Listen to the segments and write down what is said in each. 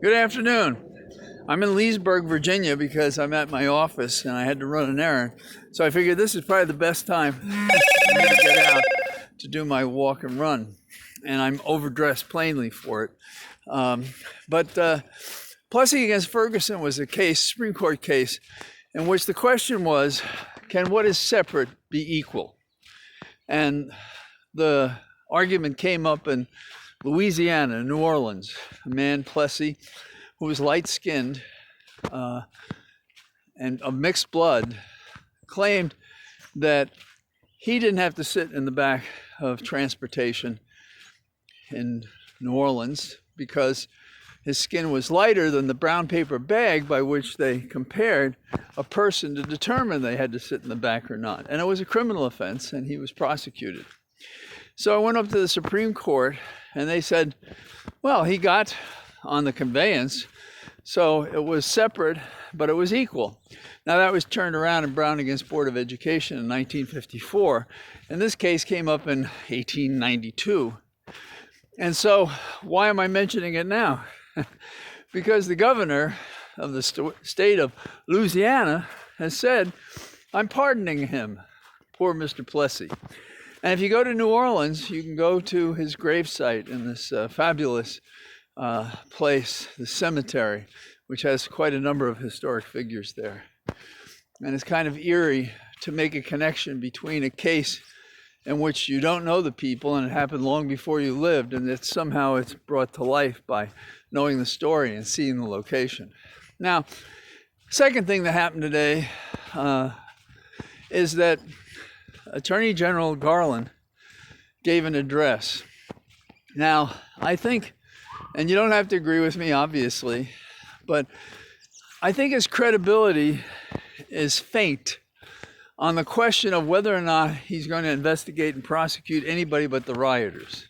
Good afternoon. I'm in Leesburg, Virginia because I'm at my office and I had to run an errand. So I figured this is probably the best time for me to get out to do my walk and run. And I'm overdressed plainly for it. But Plessy against Ferguson was a case, Supreme Court case, in which the question was, can what is separate be equal? And the argument came up in Louisiana, New Orleans. A man, Plessy, who was light-skinned and of mixed blood, claimed that he didn't have to sit in the back of transportation in New Orleans because his skin was lighter than the brown paper bag by which they compared a person to determine they had to sit in the back or not. And it was a criminal offense, and he was prosecuted. So I went up to the Supreme Court, and they said, well, he got on the conveyance, so it was separate, but it was equal. Now, that was turned around in Brown against Board of Education in 1954, and this case came up in 1892. And so why am I mentioning it now? Because the governor of the state of Louisiana has said, I'm pardoning him, poor Mr. Plessy. And if you go to New Orleans, you can go to his gravesite in this fabulous place, the cemetery, which has quite a number of historic figures there. And it's kind of eerie to make a connection between a case in which you don't know the people and it happened long before you lived, and that somehow it's brought to life by knowing the story and seeing the location. Now, second thing that happened today is that Attorney General Garland gave an address. Now, I think, and you don't have to agree with me, obviously, but I think his credibility is faint on the question of whether or not he's going to investigate and prosecute anybody but the rioters.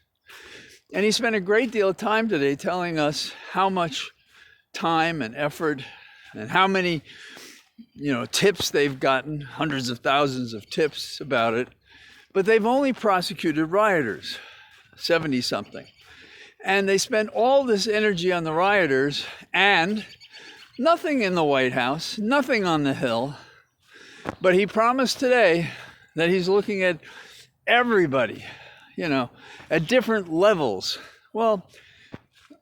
And he spent a great deal of time today telling us how much time and effort and how many tips they've gotten, hundreds of thousands of tips about it, but they've only prosecuted rioters, 70-something. And they spent all this energy on the rioters and nothing in the White House, nothing on the Hill. But he promised today that he's looking at everybody, at different levels. Well,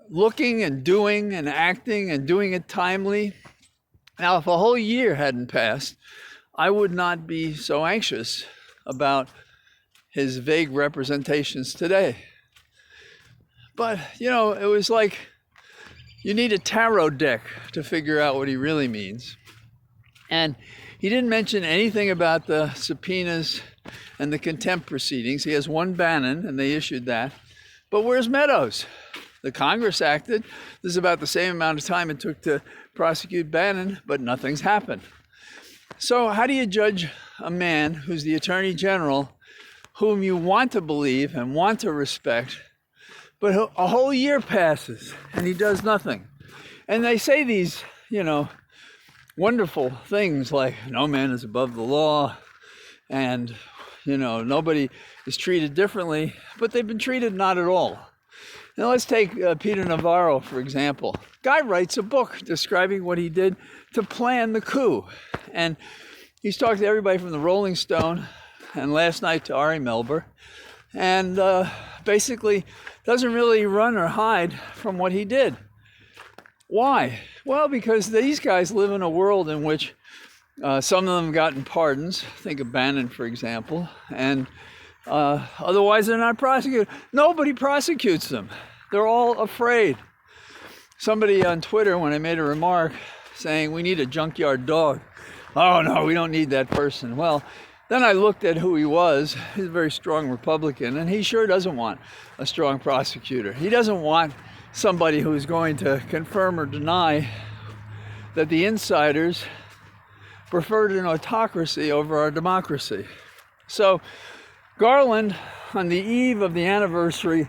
looking and doing and acting and doing it timely. Now, if a whole year hadn't passed, I would not be so anxious about his vague representations today. But, it was like you need a tarot deck to figure out what he really means. And he didn't mention anything about the subpoenas and the contempt proceedings. He has one Bannon, and they issued that. But where's Meadows? The Congress acted. This is about the same amount of time it took to prosecute Bannon, but nothing's happened. So how do you judge a man who's the Attorney General, whom you want to believe and want to respect, but a whole year passes and he does nothing? And they say these, wonderful things like no man is above the law and, nobody is treated differently, but they've been treated not at all. Now let's take Peter Navarro, for example. Guy writes a book describing what he did to plan the coup. And he's talked to everybody from the Rolling Stone and last night to Ari Melber. And basically doesn't really run or hide from what he did. Why? Well, because these guys live in a world in which some of them have gotten pardons. Think of Bannon, for example. And otherwise they're not prosecuted. Nobody prosecutes them. They're all afraid. Somebody on Twitter, when I made a remark saying we need a junkyard dog, oh no, we don't need that person. Well, then I looked at who he was. He's a very strong Republican, and he sure doesn't want a strong prosecutor. He doesn't want somebody who's going to confirm or deny that the insiders preferred an autocracy over our democracy. So Garland, on the eve of the anniversary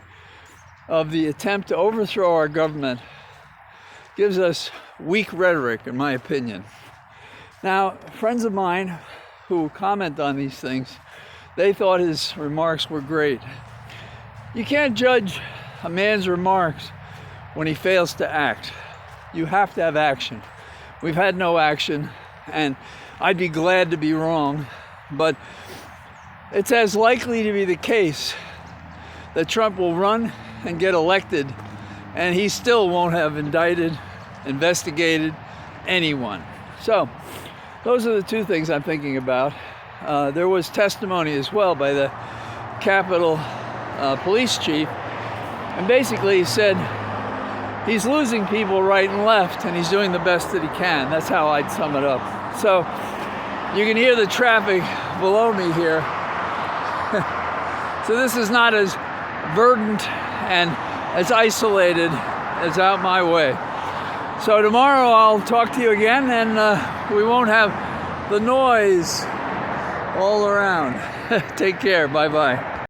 of the attempt to overthrow our government, gives us weak rhetoric, in my opinion. Now, friends of mine who comment on these things, they thought his remarks were great. You can't judge a man's remarks when he fails to act. You have to have action. We've had no action, and I'd be glad to be wrong, but it's as likely to be the case that Trump will run and get elected, and he still won't have indicted, investigated anyone. So those are the two things I'm thinking about. There was testimony as well by the Capitol police chief, and basically he said he's losing people right and left, and he's doing the best that he can. That's how I'd sum it up. So you can hear the traffic below me here. So this is not as verdant and as isolated as out my way. So tomorrow I'll talk to you again, and we won't have the noise all around. Take care. Bye-bye.